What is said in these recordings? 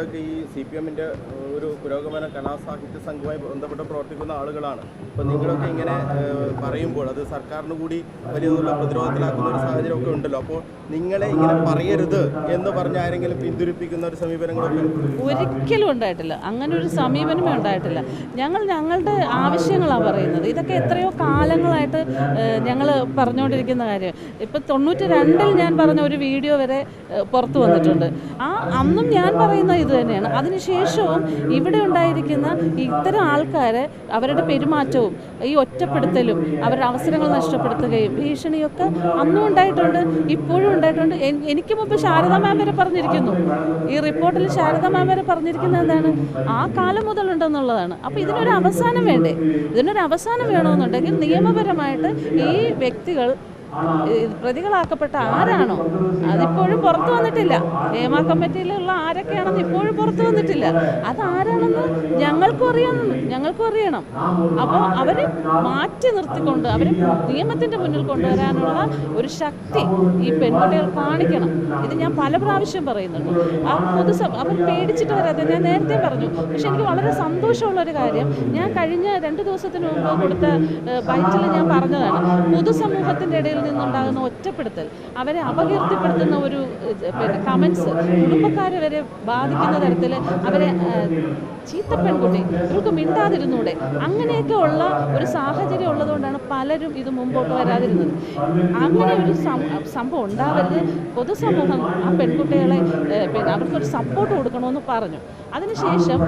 നിങ്ങളൊക്കെ ഈ CPM-ന്റെ ഒരു പുരോഗമന കലാസാഹിത്യ സംഘവുമായി ബന്ധപ്പെട്ട് പ്രവർത്തിക്കുന്ന ആളുകളാണ്. അപ്പോൾ നിങ്ങളൊക്കെ ഇങ്ങനെ പറയുമ്പോൾ അത് സർക്കാരിന് കൂടി വലിയ പ്രതിരോധത്തിലാക്കുന്ന ഒരു സാഹചര്യമൊക്കെ ഉണ്ടല്ലോ. അപ്പോൾ നിങ്ങളെ ഇങ്ങനെ പറയരുത് എന്ന് പറഞ്ഞ് ആരെങ്കിലും പിന്തുണപ്പിക്കുന്ന ഒരു സമീപനങ്ങളൊക്കെ ഒരിക്കലും ഉണ്ടായിട്ടില്ല. അങ്ങനെ ഒരു സമീപനമേ ഉണ്ടായിട്ടില്ല. ഞങ്ങളുടെ ആവശ്യങ്ങളാണ് പറയുന്നത്. ഇതൊക്കെ എത്രയോ കാലങ്ങളായിട്ട് ഞങ്ങൾ പറഞ്ഞുകൊണ്ടിരിക്കുന്ന കാര്യം. ഇപ്പം 92-ൽ ഞാൻ പറഞ്ഞ ഒരു വീഡിയോ വരെ പുറത്തു വന്നിട്ടുണ്ട്. അന്നും ഞാൻ പറയുന്ന ഇത് തന്നെയാണ്. അതിനുശേഷവും ഇവിടെ ഉണ്ടായിരിക്കുന്ന ഇത്തരം ആൾക്കാരെ അവരുടെ പെരുമാറ്റവും ഈ ഒറ്റപ്പെടുത്തലും അവരുടെ അവസരങ്ങൾ നഷ്ടപ്പെടുത്തുകയും ഭീഷണിയൊക്കെ അന്നും ഉണ്ടായിട്ടുണ്ട്, ഇപ്പോഴും ഉണ്ടായിട്ടുണ്ട്. എനിക്ക് മുമ്പ് ശാരദ മാം വരെ പറഞ്ഞിരിക്കുന്നു. ഈ റിപ്പോർട്ടിൽ ശാരദ മാം വരെ പറഞ്ഞിരിക്കുന്നത് എന്താണ്, ആ കാലം മുതലുണ്ടെന്നുള്ളതാണ്. അപ്പോൾ ഇതിനൊരു അവസാനം വേണ്ടേ? ഇതിനൊരു അവസാനം വേണമെന്നുണ്ടെങ്കിൽ നിയമപരമായിട്ട് ഈ വ്യക്തികൾ പ്രതികളാക്കപ്പെട്ട ആരാണോ അതിപ്പോഴും പുറത്തു വന്നിട്ടില്ല. ഹേമ കമ്മിറ്റിയിലുള്ള ആരൊക്കെയാണെന്ന് ഇപ്പോഴും പുറത്തു വന്നിട്ടില്ല. അതാരാണെന്ന് ഞങ്ങൾക്കും അറിയണം. അപ്പോൾ അവരെ മാറ്റി നിർത്തിക്കൊണ്ട് അവരെ നിയമത്തിൻ്റെ മുന്നിൽ കൊണ്ടുവരാനുള്ള ഒരു ശക്തി ഈ പെൺകുട്ടികൾ കാണിക്കണം. ഇത് ഞാൻ പല പ്രാവശ്യം പറയുന്നുണ്ട്. അവർ പേടിച്ചിട്ട് വരാതെ ഞാൻ നേരത്തെ പറഞ്ഞു. പക്ഷെ എനിക്ക് വളരെ സന്തോഷമുള്ളൊരു കാര്യം, ഞാൻ കഴിഞ്ഞ 2 ദിവസത്തിന് മുമ്പ് കൊടുത്ത ബൈറ്റിൽ ഞാൻ പറഞ്ഞതാണ്, പൊതുസമൂഹത്തിൻ്റെ ഇടയിൽ നിന്നുണ്ടാകുന്ന ഒറ്റപ്പെടുത്തൽ, അവരെ അപകീർത്തിപ്പെടുത്തുന്ന ഒരു കമൻസ്, കുടുംബക്കാരെ വരെ ബാധിക്കുന്ന തരത്തിൽ അവരെ ചീത്ത പെൺകുട്ടി ഇവർക്ക് മിണ്ടാതിരുന്നൂടെ, അങ്ങനെയൊക്കെ ഉള്ള ഒരു സാഹചര്യം ഉള്ളതുകൊണ്ടാണ് പലരും ഇത് മുമ്പോട്ട് വരാതിരുന്നത്. അങ്ങനെ ഒരു സംഭവം ഉണ്ടാവരുത്. പൊതുസമൂഹം ആ പെൺകുട്ടികളെ അവർക്കൊരു സപ്പോർട്ട് കൊടുക്കണമെന്ന് പറഞ്ഞു. അതിനുശേഷം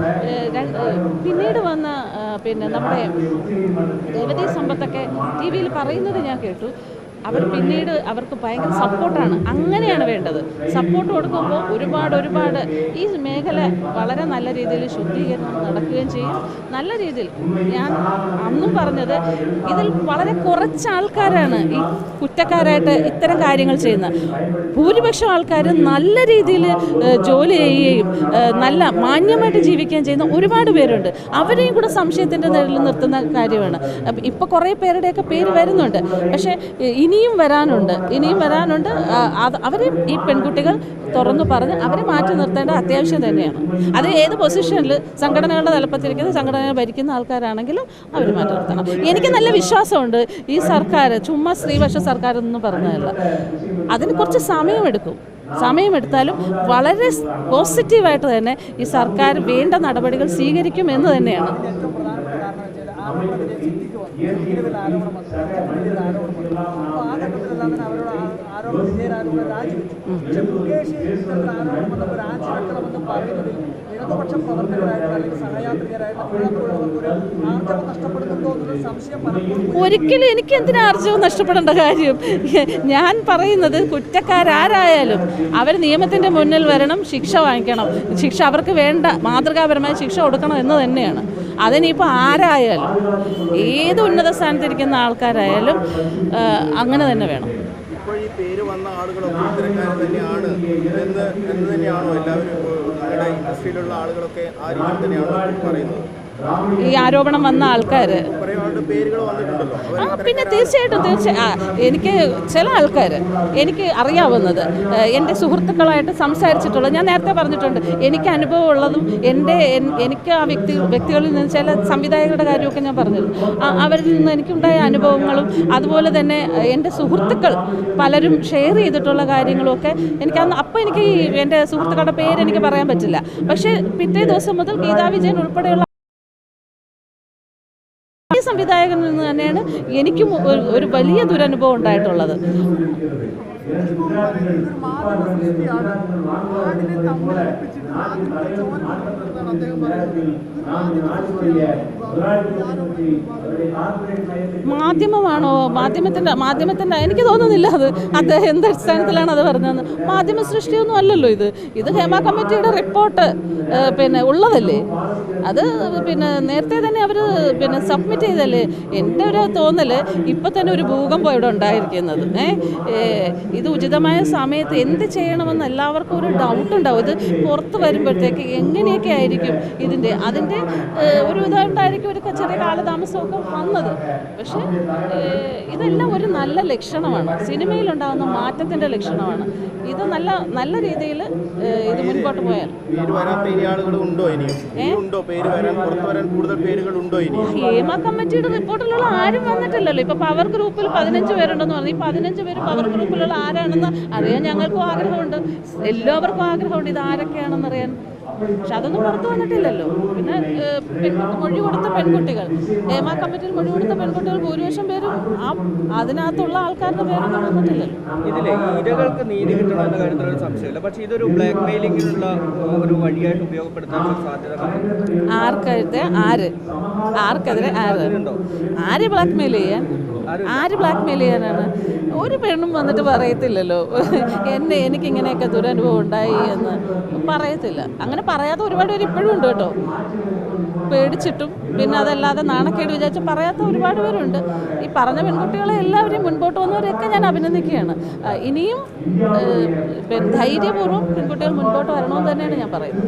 പിന്നീട് വന്ന നമ്മുടെ രേവതി സമ്പത്തൊക്കെ TV-യിൽ പറയുന്നത് ഞാൻ കേട്ടു. അവർ പിന്നീട് അവർക്ക് ഭയങ്കര സപ്പോർട്ടാണ്. അങ്ങനെയാണ് വേണ്ടത്. സപ്പോർട്ട് കൊടുക്കുമ്പോൾ ഒരുപാട് ഈ മേഖല വളരെ നല്ല രീതിയിൽ ശുദ്ധീകരണം നടക്കുകയും ചെയ്യും. നല്ല രീതിയിൽ ഞാൻ അന്നും പറഞ്ഞത്, ഇതിൽ വളരെ കുറച്ച് ആൾക്കാരാണ് ഈ കുറ്റക്കാരായിട്ട് ഇത്തരം കാര്യങ്ങൾ ചെയ്യുന്നത്. ഭൂരിപക്ഷം ആൾക്കാർ നല്ല രീതിയിൽ ജോലി ചെയ്യുകയും നല്ല മാന്യമായിട്ട് ജീവിക്കുകയും ചെയ്യുന്ന ഒരുപാട് പേരുണ്ട്. അവരെയും കൂടെ സംശയത്തിൻ്റെ നിഴലിൽ നിർത്തുന്ന കാര്യമാണ്. ഇപ്പോൾ കുറേ പേരുടെയൊക്കെ പേര് വരുന്നുണ്ട്. പക്ഷേ ഇനിയും വരാനുണ്ട്. അവരെയും ഈ പെൺകുട്ടികൾ തുറന്നു പറഞ്ഞ് അവരെ മാറ്റി നിർത്തേണ്ട അത്യാവശ്യം തന്നെയാണ്. അത് ഏത് പൊസിഷനിൽ സംഘടനകളുടെ തലപ്പത്തിരിക്കുന്ന സംഘടനകൾ ഭരിക്കുന്ന ആൾക്കാരാണെങ്കിലും അവർ മാറ്റി നിർത്തണം. എനിക്ക് നല്ല വിശ്വാസമുണ്ട് ഈ സർക്കാർ ചുമ്മാ സ്ത്രീപക്ഷ സർക്കാർ എന്ന് പറഞ്ഞതല്ല. അതിന് കുറച്ച് സമയമെടുത്താലും വളരെ പോസിറ്റീവായിട്ട് തന്നെ ഈ സർക്കാർ വേണ്ട നടപടികൾ സ്വീകരിക്കുമെന്ന് തന്നെയാണ്. ഒരിക്കലും എനിക്ക് എന്തിനാ ആർജവം നഷ്ടപ്പെടേണ്ട കാര്യം? ഞാൻ പറയുന്നത് കുറ്റക്കാരാരായാലും അവർ നിയമത്തിൻ്റെ മുന്നിൽ വരണം, ശിക്ഷ വാങ്ങിക്കണം. ശിക്ഷ അവർക്ക് വേണ്ട മാതൃകാപരമായ ശിക്ഷ കൊടുക്കണം എന്ന് തന്നെയാണ്. അതിനിപ്പോൾ ആരായാലും ഏത് ഉന്നത സ്ഥാനത്തിരിക്കുന്ന ആൾക്കാരായാലും അങ്ങനെ തന്നെ വേണം. ഇപ്പോൾ ഈ പേര് വന്ന ആളുകളൊക്കെ ഇത്തരക്കാർ തന്നെയാണ് എന്ന് തന്നെയാണോ എല്ലാവരും നിങ്ങളുടെ ഇൻഡസ്ട്രിയിലുള്ള ആളുകളൊക്കെ ആ രീതിയിൽ തന്നെയാണോ പറയുന്നത്? ഈ ആരോപണം വന്ന ആൾക്കാർ പിന്നെ തീർച്ചയായിട്ടും എനിക്ക് ചില ആൾക്കാർ എനിക്ക് അറിയാവുന്നത് എൻ്റെ സുഹൃത്തുക്കളായിട്ട് സംസാരിച്ചിട്ടുള്ളത് ഞാൻ നേരത്തെ പറഞ്ഞിട്ടുണ്ട്. എനിക്ക് അനുഭവമുള്ളതും എനിക്ക് ആ വ്യക്തികളിൽ നിന്ന് ചില സംവിധായകരുടെ കാര്യമൊക്കെ ഞാൻ പറഞ്ഞിരുന്നു. അവരിൽ നിന്ന് എനിക്കുണ്ടായ അനുഭവങ്ങളും അതുപോലെ തന്നെ എൻ്റെ സുഹൃത്തുക്കൾ പലരും ഷെയർ ചെയ്തിട്ടുള്ള കാര്യങ്ങളുമൊക്കെ അപ്പോൾ എനിക്ക് എൻ്റെ സുഹൃത്തുക്കളുടെ പേര് എനിക്ക് പറയാൻ പറ്റില്ല. പക്ഷേ പിറ്റേ ദിവസം മുതൽ ഗീതാ വിജയൻ ഉൾപ്പെടെയുള്ള സംവിധായകനിൽ നിന്ന് തന്നെയാണ് എനിക്കും ഒരു വലിയ ദുരനുഭവം ഉണ്ടായിട്ടുള്ളത്. മാധ്യമമാണോ? മാധ്യമത്തിൻ്റെ എനിക്ക് തോന്നുന്നില്ല അത് എന്തടിസ്ഥാനത്തിലാണ് അത് പറഞ്ഞതെന്ന്. മാധ്യമ സൃഷ്ടിയൊന്നും അല്ലല്ലോ ഇത് ഹേമ കമ്മിറ്റിയുടെ റിപ്പോർട്ട് ഉള്ളതല്ലേ. അത് നേരത്തെ തന്നെ അവർ സബ്മിറ്റ് ചെയ്തല്ലേ. എൻ്റെ ഒരു തോന്നൽ ഇപ്പം തന്നെ ഒരു ഭൂകമ്പം ഇവിടെ ഉണ്ടായിരിക്കുന്നത്. ഇത് ഉചിതമായ സമയത്ത് എന്ത് ചെയ്യണമെന്ന് എല്ലാവർക്കും ഒരു ഡൗട്ട് ഉണ്ടാവും. ഇത് പുറത്ത് വരുമ്പോഴത്തേക്ക് എങ്ങനെയൊക്കെ ആയിരിക്കും അതിൻ്റെ ഒരു ഇതുണ്ടായിരിക്കും. അപ്പോഴേക്കും ഒരു ചെറിയ കാലതാമസമൊക്കെ വന്നത്. പക്ഷേ ഇതെല്ലാം ഒരു നല്ല ലക്ഷണമാണ്, സിനിമയിലുണ്ടാകുന്ന മാറ്റത്തിൻ്റെ ലക്ഷണമാണ്. ഇത് നല്ല രീതിയിൽ ഇത് മുൻപോട്ട് പോയാൽ. പേര് വരാത്ത ഇനി ആളുകൾ ഉണ്ടോ? ഉണ്ടോ പേര് വരാൻ, പുറത്തു വരാൻ കൂടുതൽ പേരുകൾ ഉണ്ടോ ഇനി? ഹേമ കമ്മിറ്റിയുടെ റിപ്പോർട്ടിലുള്ള ആരും വന്നിട്ടില്ലല്ലോ. ഇപ്പൊ പവർ ഗ്രൂപ്പിൽ 15 പേരുണ്ടെന്ന് പറഞ്ഞു. ഈ 15 പേര് പവർ ഗ്രൂപ്പിലുള്ള ആരാണെന്ന് അറിയാൻ ഞങ്ങൾക്കും ആഗ്രഹമുണ്ട്, എല്ലാവർക്കും ആഗ്രഹമുണ്ട് ഇത് ആരൊക്കെയാണെന്ന് അറിയാൻ. പക്ഷെ അതൊന്നും പുറത്തു വന്നിട്ടില്ലല്ലോ. പിന്നെ മൊഴി കൊടുത്ത പെൺകുട്ടികൾ, ഹേമ കമ്മിറ്റിയിൽ മൊഴി കൊടുത്ത പെൺകുട്ടികൾ ഭൂരിപക്ഷം പേരും അതിനകത്തുള്ള ആൾക്കാരുടെ പേരൊന്നും വന്നിട്ടില്ലല്ലോ. ഇതിലെ ഇരകൾക്ക് നീതി കിട്ടണമെന്ന കാര്യത്തിലൊരു സംശയമില്ല, പക്ഷേ ഇതൊരു ബ്ലാക്ക് മെയിലിങ്ങിനുള്ള ഒരു വഴിയായിട്ട് ഉപയോഗപ്പെടുത്താൻ സാധ്യത ആർക്കെതിരെ ആര് ബ്ലാക്ക് മെയിൽ ചെയ്യാൻ? ആര് ബ്ലാക്ക് മെയിൽ ചെയ്യാനാണ്? ഒരു പെണ്ണും വന്നിട്ട് പറയത്തില്ലല്ലോ എനിക്കിങ്ങനെയൊക്കെ ദുരനുഭവം ഉണ്ടായി എന്ന് പറയത്തില്ല. അങ്ങനെ പറയാത്ത ഒരുപാട് പേര് ഇപ്പോഴും ഉണ്ട് കേട്ടോ. പേടിച്ചിട്ടും പിന്നെ അതല്ലാതെ നാണക്കേട് വിചാരിച്ച് പറയാത്ത ഒരുപാട് പേരുണ്ട്. ഈ പറഞ്ഞ പെൺകുട്ടികളെ എല്ലാവരെയും മുൻപോട്ട് വന്നവരെയൊക്കെ ഞാൻ അഭിനന്ദിക്കുകയാണ്. ഇനിയും ധൈര്യപൂർവ്വം പെൺകുട്ടികൾ മുൻപോട്ട് വരണമെന്ന് തന്നെയാണ് ഞാൻ പറയുന്നത്.